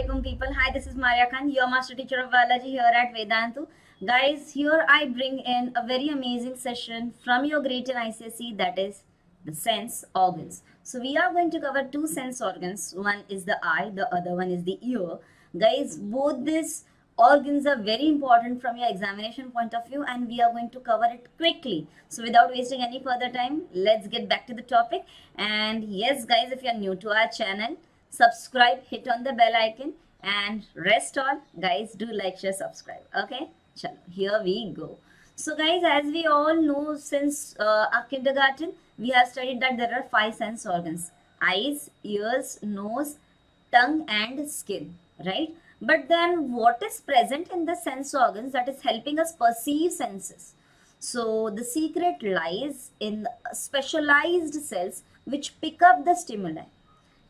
Assalamualaikum people. Hi, this is Maria Khan, your master teacher of biology here at Vedantu. Guys, here I bring in a very amazing session from your grade 10 ICSE, that is the sense organs. So we are going to cover two sense organs. One is the eye, the other one is the ear. Guys, both these organs are very important from your examination point of view, and we are going to cover it quickly. So without wasting any further time, let's get back to the topic. And yes guys, if you are new to our channel, subscribe, hit on the bell icon, and rest all guys, do like, share, subscribe. Okay, chalo, here we go. So guys, as we all know, since our kindergarten, we have studied that there are five sense organs: eyes, ears, nose, tongue, and skin, right? But then what is present in the sense organs that is helping us perceive senses? So the secret lies in specialized cells which pick up the stimuli,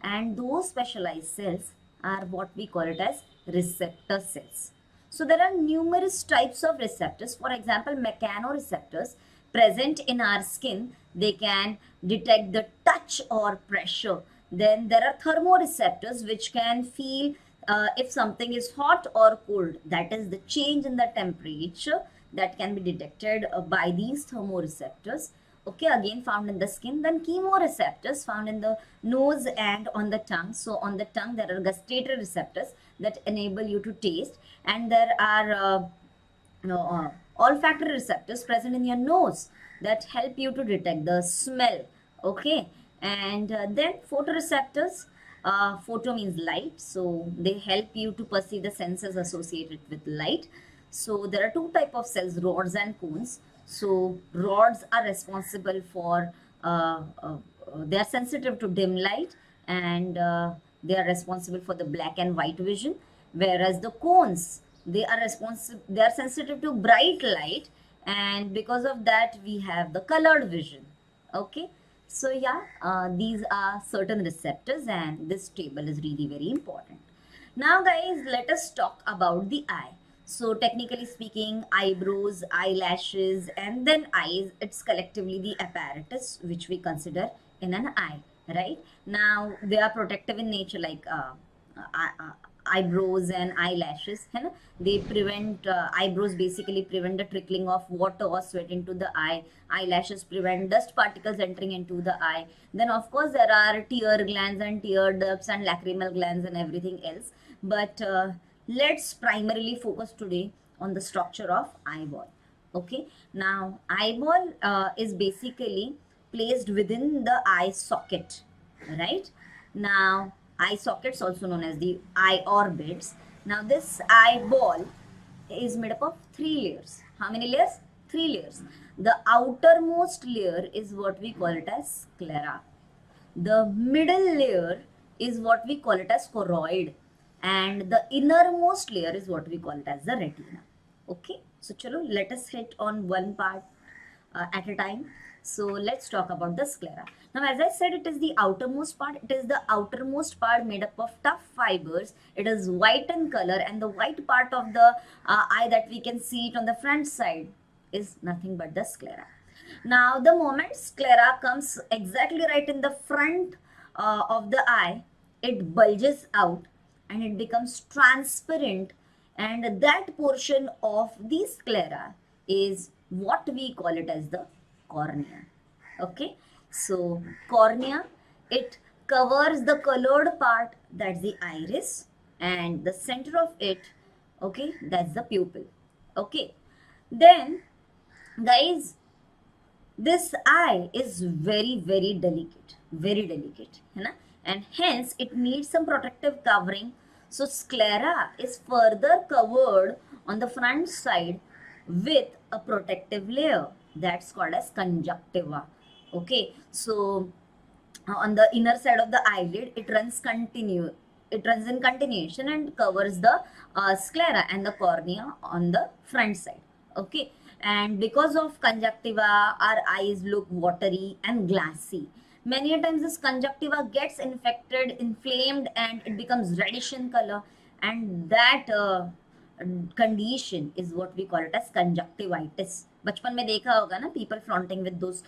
and those specialized cells are what we call it as receptor cells. So there are numerous types of receptors. For example, mechanoreceptors present in our skin, they can detect the touch or pressure. Then there are thermoreceptors which can feel if something is hot or cold, that is the change in the temperature that can be detected by these thermoreceptors. Okay, again found in the skin. Then chemoreceptors found in the nose and on the tongue. So on the tongue there are gustatory receptors that enable you to taste, and there are olfactory receptors present in your nose that help you to detect the smell. Okay, and then photoreceptors. Photo means light, so they help you to perceive the senses associated with light. So there are two type of cells, rods and cones. So rods are responsible for they are sensitive to dim light, and they are responsible for the black and white vision, whereas the cones, they are sensitive to bright light, and because of that we have the colored vision. Okay, so yeah, these are certain receptors, and this table is really very important. Now guys, let us talk about the eye. So technically speaking, eyebrows, eyelashes, and then eyes, it's collectively the apparatus which we consider in an eye, right? Now they are protective in nature, like eyebrows and eyelashes, है ना? They prevent eyebrows basically prevent the trickling of water or sweat into the eye. Eyelashes prevent dust particles entering into the eye. Then of course there are tear glands and tear ducts and lacrimal glands and everything else. But let's primarily focus today on the structure of eyeball. Okay, now eyeball is basically placed within the eye socket, right? Now eye sockets, also known as the eye orbits. Now this eyeball is made up of three layers. How many layers? Three layers. The outermost layer is what we call it as sclera. The middle layer is what we call it as choroid, and the innermost layer is what we call it as the retina. Okay, so chalo, let us hit on one part at a time. So let's talk about the sclera. Now as I said, it is the outermost part. It is the outermost part made up of tough fibers. It is white in color, and the white part of the eye that we can see it on the front side is nothing but the sclera. Now the moment sclera comes exactly right in the front of the eye, it bulges out and it becomes transparent, and that portion of the sclera is what we call it as the cornea. Okay, so cornea, it covers the colored part, that's the iris, and the center of it, okay, that's the pupil. Okay, then guys, this eye is very delicate, very delicate, है ना? And hence it needs some protective covering. So sclera is further covered on the front side with a protective layer that's called as conjunctiva. Okay, so on the inner side of the eyelid, it runs in continuation and covers the sclera and the cornea on the front side. Okay, and because of conjunctiva, our eyes look watery and glassy. Many a times this conjunctiva gets infected, inflamed, and it becomes reddish in color, and that condition is what we call it as conjunctivitis. बचपन में देखा होगा ना, people flaunting with those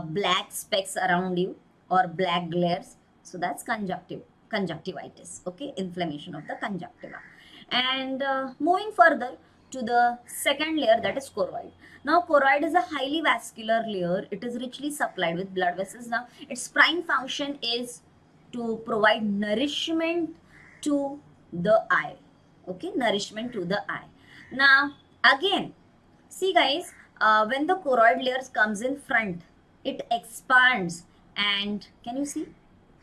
black specks around you or black glares. So that's conjunctive. conjunctivitis. Okay, inflammation of the conjunctiva. And moving further to the second layer, that is choroid. Now choroid is a highly vascular layer. It is richly supplied with blood vessels. Now its prime function is to provide nourishment to the eye. Okay, nourishment to the eye. Now again, see guys, when the choroid layers comes in front, it expands, and can you see,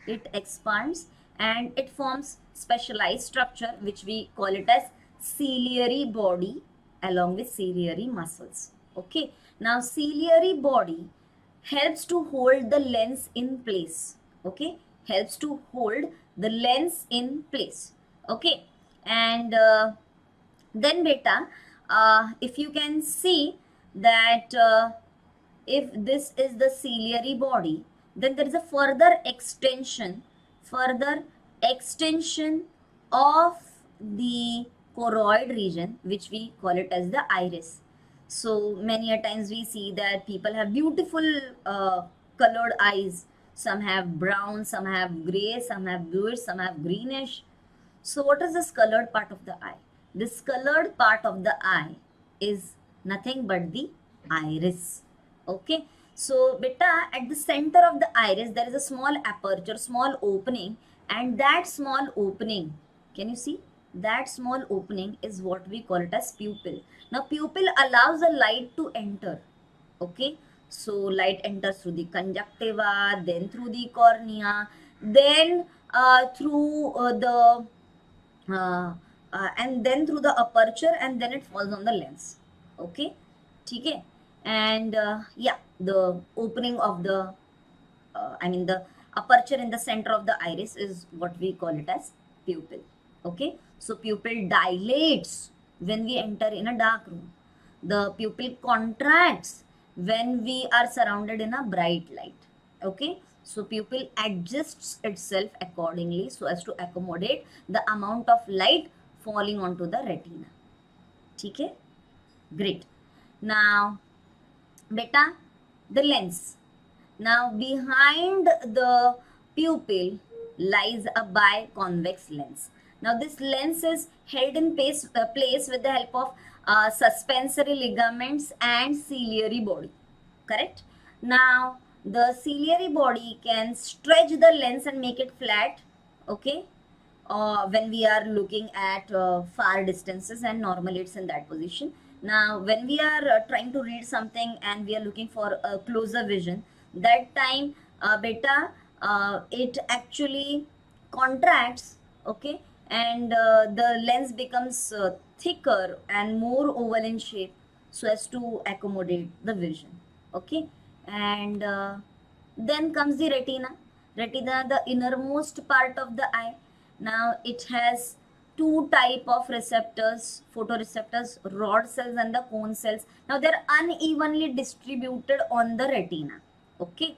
it expands and it forms specialized structure which we call it as ciliary body along with ciliary muscles. Okay, now ciliary body helps to hold the lens in place. Okay, helps to hold the lens in place. Okay, and then beta, if you can see that if this is the ciliary body, then there is a further extension of the choroid region, which we call it as the iris. So many a times we see that people have beautiful colored eyes. Some have brown, some have gray, some have bluish, some have greenish. So what is this colored part of the eye? This colored part of the eye is nothing but the iris. Okay. So beta, at the center of the iris, there is a small aperture, small opening, and that small opening, can you see? That small opening is what we call it as pupil. Now pupil allows the light to enter. Okay. So light enters through the conjunctiva, then through the cornea, then through and then through the aperture, and then it falls on the lens. Okay, okay. And yeah, the opening of the the aperture in the center of the iris is what we call it as pupil. Okay, so pupil dilates when we enter in a dark room. The pupil contracts when we are surrounded in a bright light. Okay, so pupil adjusts itself accordingly so as to accommodate the amount of light falling onto the retina. Okay, great. Now beta, the lens. Now behind the pupil lies a biconvex lens. Now this lens is held in place with the help of suspensory ligaments and ciliary body. Correct? Now the ciliary body can stretch the lens and make it flat. Okay, when we are looking at far distances, and normally it's in that position. Now when we are trying to read something and we are looking for a closer vision, that time beta, it actually contracts. Okay, and the lens becomes thicker and more oval in shape so as to accommodate the vision. Okay, and then comes the retina, the innermost part of the eye. Now it has two type of receptors, photoreceptors, rod cells and the cone cells. Now they're unevenly distributed on the retina. Okay,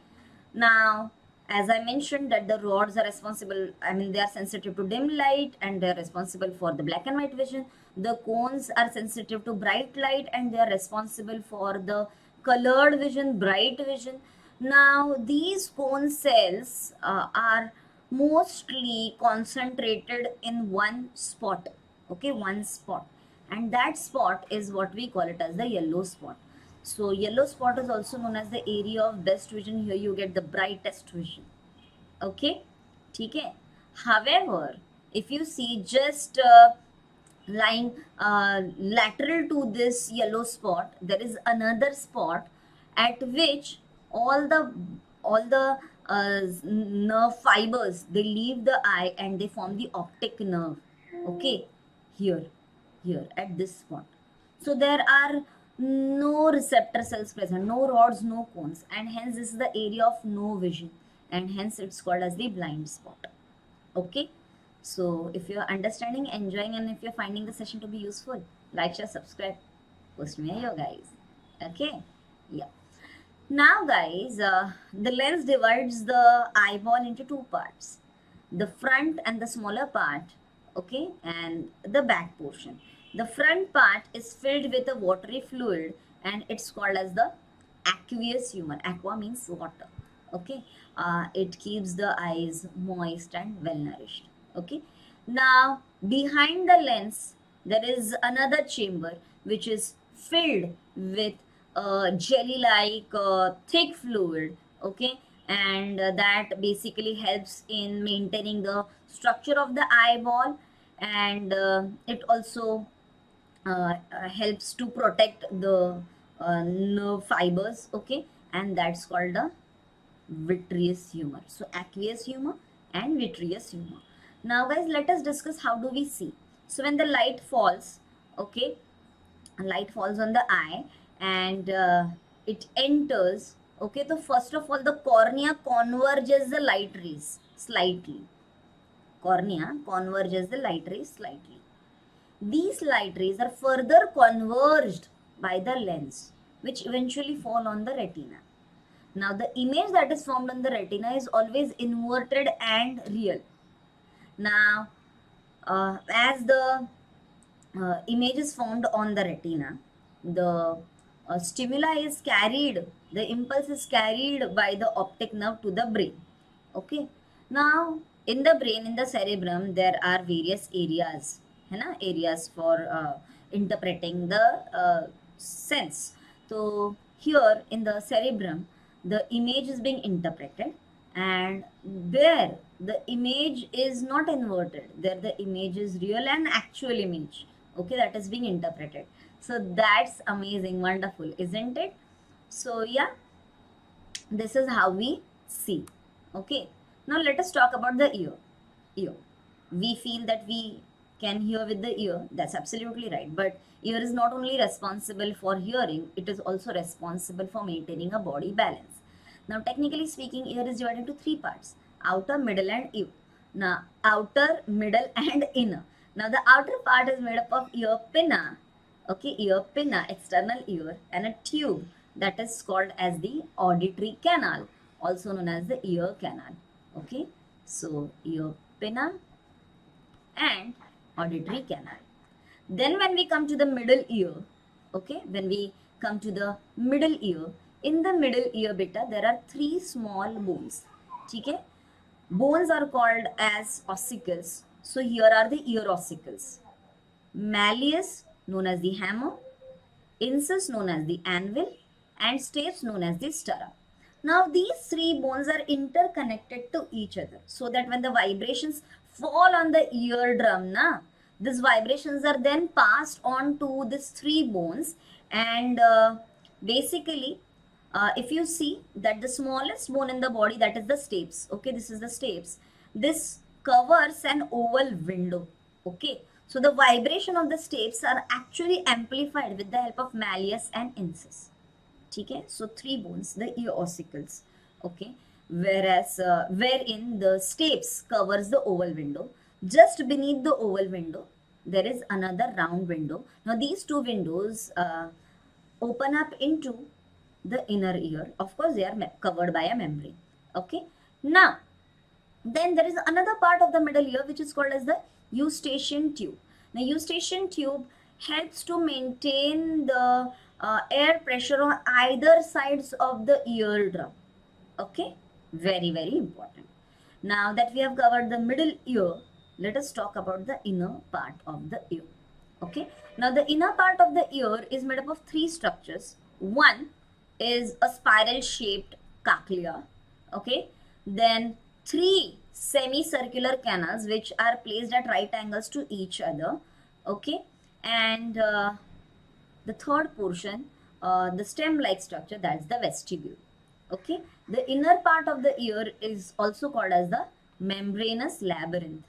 now as I mentioned that the rods are responsible, they are sensitive to dim light and they are responsible for the black and white vision. The cones are sensitive to bright light and they are responsible for the colored vision, bright vision. Now these cone cells are mostly concentrated in one spot. Okay, one spot, and that spot is what we call it as the yellow spot. So yellow spot is also known as the area of best vision. Here you get the brightest vision. Okay, okay. However, if you see just lying lateral to this yellow spot, there is another spot at which all the nerve fibers, they leave the eye and they form the optic nerve. Okay, here at this spot. So there are no receptor cells present, no rods, no cones, and hence this is the area of no vision, and hence it's called as the blind spot. Okay, so if you're understanding, enjoying, and if you're finding the session to be useful, like, share, subscribe. Post me here guys. Okay, yeah. Now guys, the lens divides the eyeball into two parts, the front and the smaller part. Okay, and the back portion. The front part is filled with a watery fluid and it's called as the aqueous humor. Aqua means water. Okay, it keeps the eyes moist and well nourished. Okay, now behind the lens there is another chamber which is filled with jelly like thick fluid. Okay, and that basically helps in maintaining the structure of the eyeball, and it also helps to protect the nerve fibers. Okay, and that's called the vitreous humor. So aqueous humor and vitreous humor. Now guys, let us discuss how do we see. So when the light falls, okay, light falls on the eye, and it enters. Okay, so first of all the cornea converges the light rays slightly. Cornea converges the light rays slightly. These light rays are further converged by the lens, which eventually fall on the retina. Now, the image that is formed on the retina is always inverted and real. Now, as the image is formed on the retina, the stimuli is carried, the impulse is carried by the optic nerve to the brain. Okay. Now, in the brain, in the cerebrum, there are various areas, है ना, areas for interpreting the sense. So, here in the cerebrum, the image is being interpreted, and there the image is not inverted, there the image is real and actual image. Okay, that is being interpreted. So that's amazing, wonderful, isn't it? So yeah, this is how we see. Okay, now let us talk about the ear. We feel that we can hear with the ear, that's absolutely right, but ear is not only responsible for hearing, it is also responsible for maintaining a body balance. Now technically speaking, ear is divided into three parts: outer, middle and inner. Now outer, middle and inner. Now the outer part is made up of ear pinna. Okay, ear pinna, external ear, and a tube that is called as the auditory canal, also known as the ear canal. Okay, so ear pinna and auditory canal. Then when we come to the middle ear, okay, when we come to the middle ear, in the middle ear beta there are three small bones. Okay, bones are called as ossicles. So here are the ear ossicles: malleus, known as the hammer; incus, known as the anvil; and stapes, known as the stirrup. Now these three bones are interconnected to each other, so that when the vibrations fall on the eardrum, these vibrations are then passed on to these three bones, and basically if you see that the smallest bone in the body, that is the stapes. Okay, this is the stapes. This covers an oval window. Okay, so the vibration of the stapes are actually amplified with the help of malleus and incus. Okay, so three bones, the ear ossicles. Okay, whereas wherein the stapes covers the oval window, just beneath the oval window there is another round window. Now these two windows open up into the inner ear. Of course, they are covered by a membrane. Okay, now then there is another part of the middle ear which is called as the eustachian tube. Now eustachian tube helps to maintain the air pressure on either sides of the eardrum. Okay, very very important. Now that we have covered the middle ear, let us talk about the inner part of the ear. Okay, now the inner part of the ear is made up of three structures. One is a spiral shaped cochlea. Okay, then three semicircular canals which are placed at right angles to each other. Okay, and the third portion, the stem like structure, that's the vestibule. Okay, the inner part of the ear is also called as the membranous labyrinth.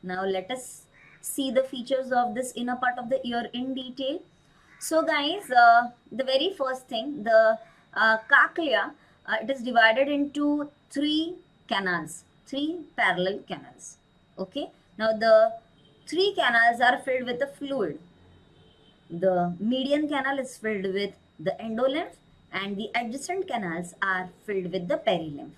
Now let us see the features of this inner part of the ear in detail. So guys, the very first thing, the cochlea, it is divided into three canals, three parallel canals. Okay, now the three canals are filled with a fluid. The median canal is filled with the endolymph, and the adjacent canals are filled with the perilymph.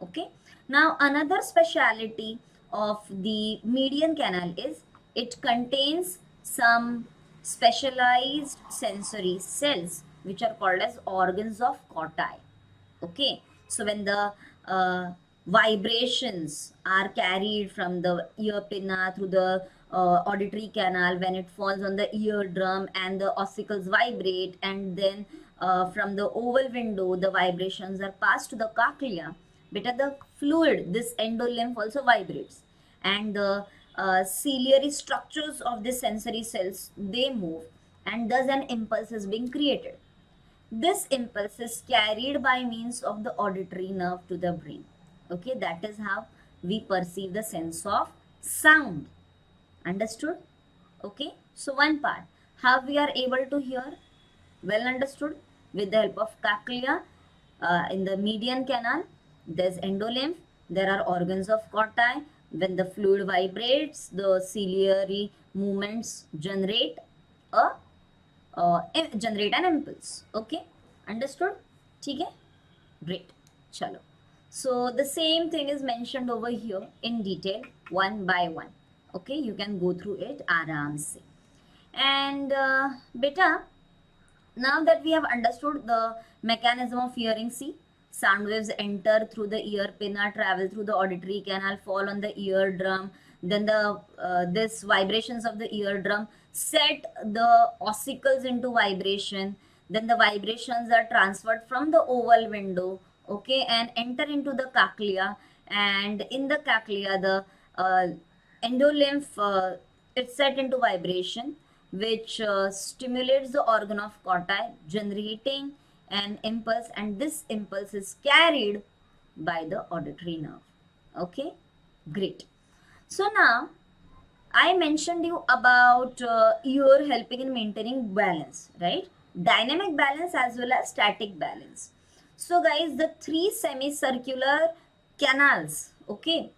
Okay, now another speciality of the median canal is it contains some specialized sensory cells which are called as organs of Corti. Okay, so when the vibrations are carried from the ear pinna through the auditory canal when it falls on the eardrum, and the ossicles vibrate, and then from the oval window the vibrations are passed to the cochlea. Beta, the fluid, this endolymph also vibrates, and the ciliary structures of the sensory cells, they move, and thus an impulse is being created. This impulse is carried by means of the auditory nerve to the brain. Okay, that is how we perceive the sense of sound. Understood? Okay, so one part, how we are able to hear, well understood. With the help of cochlea, in the median canal there's endolymph, there are organs of Corti. When the fluid vibrates, the ciliary movements generate a generate an impulse. Okay, understood? ठीक है, great. चलो, so the same thing is mentioned over here in detail, one by one. Okay, you can go through it आराम से. And beta, now that we have understood the mechanism of hearing, see, sound waves enter through the ear pinna, travel through the auditory canal, fall on the eardrum, then the this vibrations of the eardrum set the ossicles into vibration, then the vibrations are transferred from the oval window, okay, and enter into the cochlea, and in the cochlea the endolymph it's set into vibration, which stimulates the organ of Corti, generating an impulse, and this impulse is carried by the auditory nerve. Okay, great. So now I mentioned you about ear helping in maintaining balance, right? Dynamic balance as well as static balance. So guys, the three semicircular canals, okay,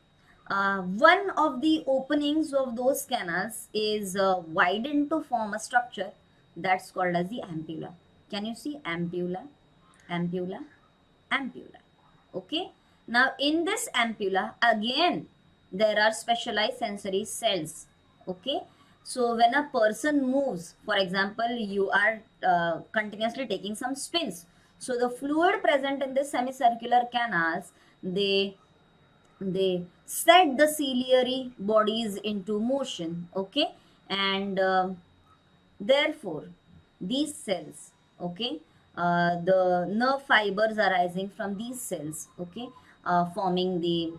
one of the openings of those canals is widened to form a structure that's called as the ampulla. Can you see ampulla, ampulla, ampulla? Okay. Now in this ampulla, again, there are specialized sensory cells. Okay. So when a person moves, for example, you are continuously taking some spins. So the fluid present in the semicircular canals, they set the ciliary bodies into motion, okay, and therefore these cells, okay, the nerve fibers arising from these cells, okay, forming the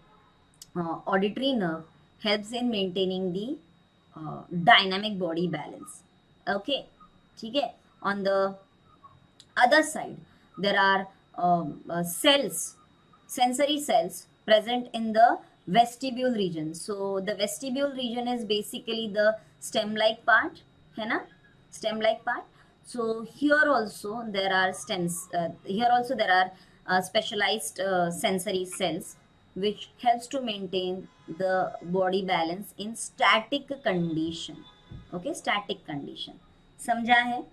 auditory nerve, helps in maintaining the dynamic body balance. Okay, ठीक है. On the other side, there are cells, sensory cells present in the vestibule region. So the vestibule region is basically the stem-like part, है ना? Stem-like part. So here also there are stems. Here also there are specialized sensory cells which helps to maintain the body balance in static condition. Okay, static condition. समझा है?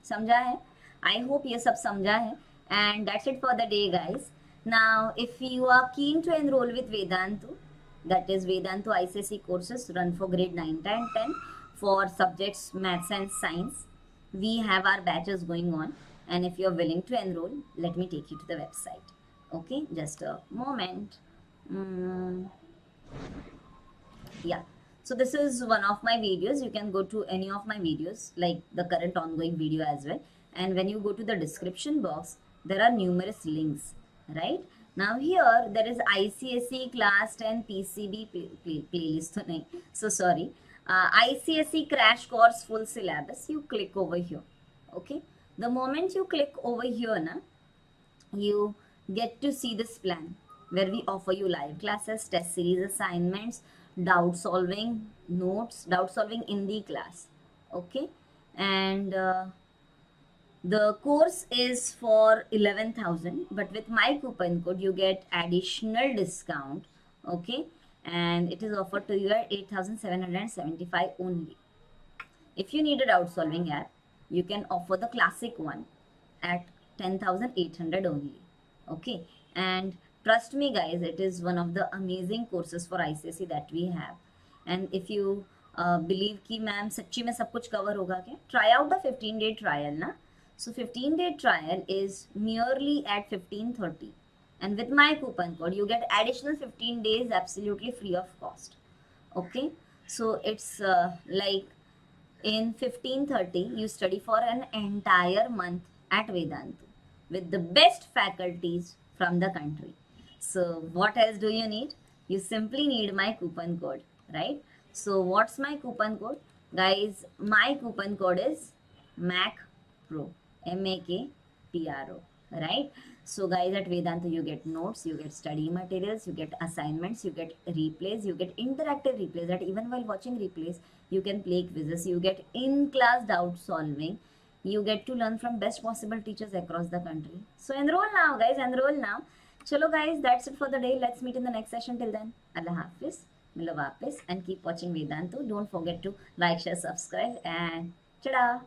समझा है? I hope ये सब समझा है. And that's it for the day, guys. Now, if you are keen to enroll with Vedantu, that is Vedantu ICSE courses run for grade 9, 10, 10 for subjects maths and science, we have our batches going on. And if you're willing to enroll, let me take you to the website. Okay, just a moment. Yeah. So this is one of my videos. You can go to any of my videos, like the current ongoing video as well. And when you go to the description box, there are numerous links, right? Now here there is ICSE class 10 PCB playlist. So sorry. ICSE crash course full syllabus. You click over here. Okay. The moment you click over here, you get to see this plan where we offer you live classes, test series assignments, doubt solving notes, doubt solving in the class. Okay. And the course is for 11,000, but with my coupon code you get additional discount. Okay, and it is offered to you at 8,775 only. If you need a doubt solving app, you can offer the classic one at 10,800 only. Okay, and trust me guys, it is one of the amazing courses for ICSE that we have. And if you believe कि ma'am सच्ची में सब कुछ cover होगा क्या, try out the 15-day trial ना. So 15-day trial is merely at 1530. and with my coupon code you get additional 15 days absolutely free of cost. Okay, so it's like in 1530 you study for an entire month at Vedantu with the best faculties from the country. So what else do you need? You simply need my coupon code, right? So what's my coupon code? Guys, my coupon code is MAC Pro, MAKPRO, right? So guys, at Vedantu you get notes, you get study materials, you get assignments, you get replays, you get interactive replays that even while watching replays you can play quizzes, you get in-class doubt solving, you get to learn from best possible teachers across the country. So enroll now guys, enroll now. Chalo guys, that's it for the day. Let's meet in the next session. Till then, Allah Hafiz, Milo Wapis, and keep watching Vedantu. Don't forget to like, share, subscribe, and tada!